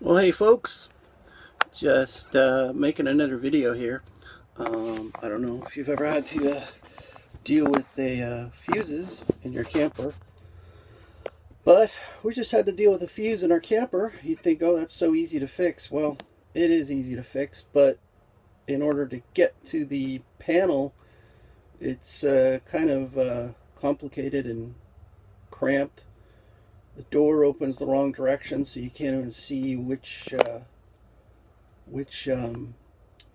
Well, hey folks, just making another video here. I don't know if you've ever had to deal with the fuses in your camper, but we just had to deal with a fuse in our camper. You'd think, oh, that's so easy to fix. Well, it is easy to fix, but in order to get to the panel, it's kind of complicated and cramped. The door opens the wrong direction, so you can't even see which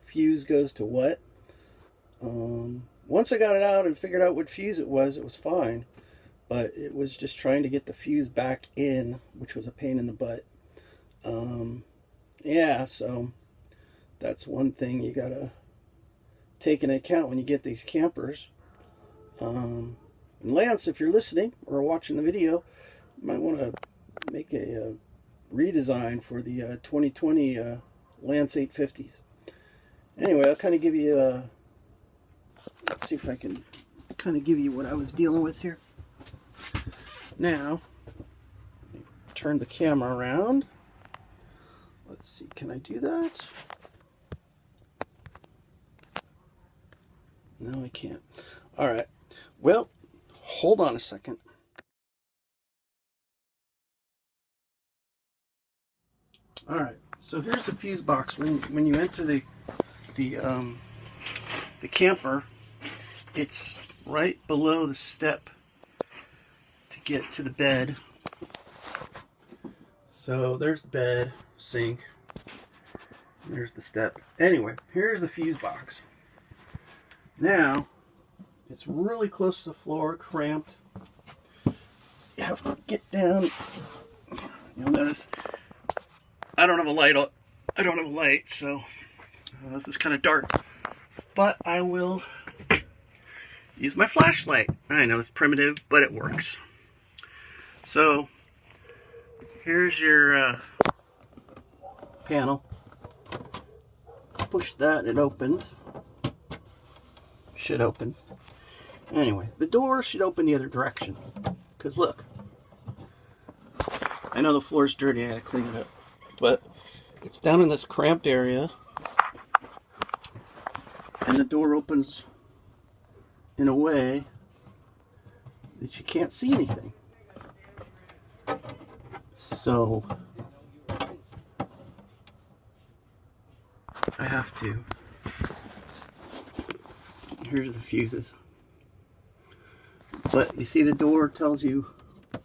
fuse goes to what. Once I got it out and figured out what fuse it was fine. But it was just trying to get the fuse back in, which was a pain in the butt. Yeah, so that's one thing you gotta take into account when you get these campers. And Lance, if you're listening or watching the video, you might want to make a redesign for the 2020 Lance 850s. Anyway, I'll kind of give you let's see if I can kind of give you what I was dealing with here. Now, turn the camera around. Let's see, can I do that? No, I can't. All right. Well, hold on a second. All right. So here's the fuse box. When you enter the camper, it's right below the step to get to the bed. So there's the bed, sink, and there's the step. Anyway, here's the fuse box. Now, it's really close to the floor, cramped. You have to get down. You'll notice I don't have a light on. I don't have a light, so this is kind of dark. But I will use my flashlight. I know it's primitive, but it works. So here's your panel. Push that, it opens. Should open. Anyway, the door should open the other direction. Because look, I know the floor's dirty, I gotta clean it up. But it's down in this cramped area. And the door opens in a way that you can't see anything. So I have to. Here's the fuses. But you see the door tells you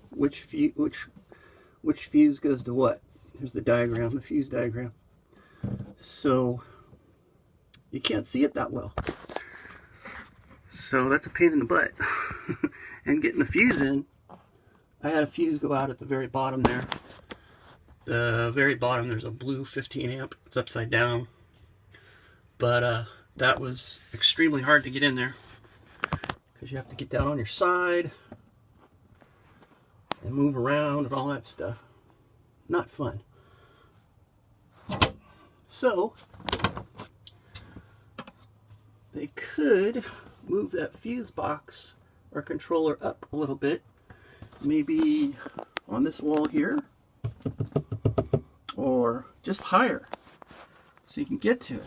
which fuse goes to what. Here's the diagram, the fuse diagram. So you can't see it that well. So that's a pain in the butt. And getting the fuse in, I had a fuse go out at the very bottom there. The very bottom, there's a blue 15 amp. It's upside down. But that was extremely hard to get in there because you have to get down on your side and move around and all that stuff. Not fun. So they could move that fuse box or controller up a little bit, maybe on this wall here or just higher so you can get to it.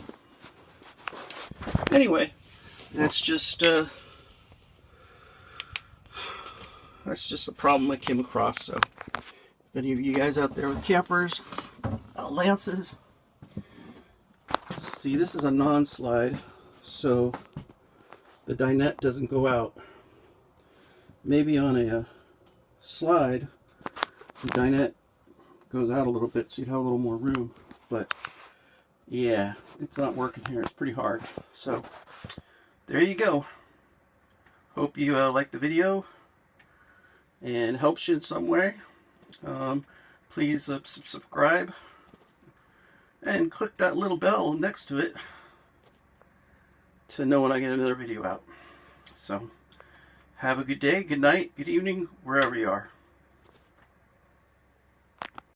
Anyway, that's just a problem I came across. So if any of you guys out there with campers, Lances, see, this is a non-slide, so the dinette doesn't go out. Maybe on a slide, the dinette goes out a little bit, so you'd have a little more room. But yeah, it's not working here. It's pretty hard. So there you go. Hope you liked the video and helps you in some way. Please subscribe and click that little bell next to it to know when I get another video out. So have a good day, good night, good evening, wherever you are.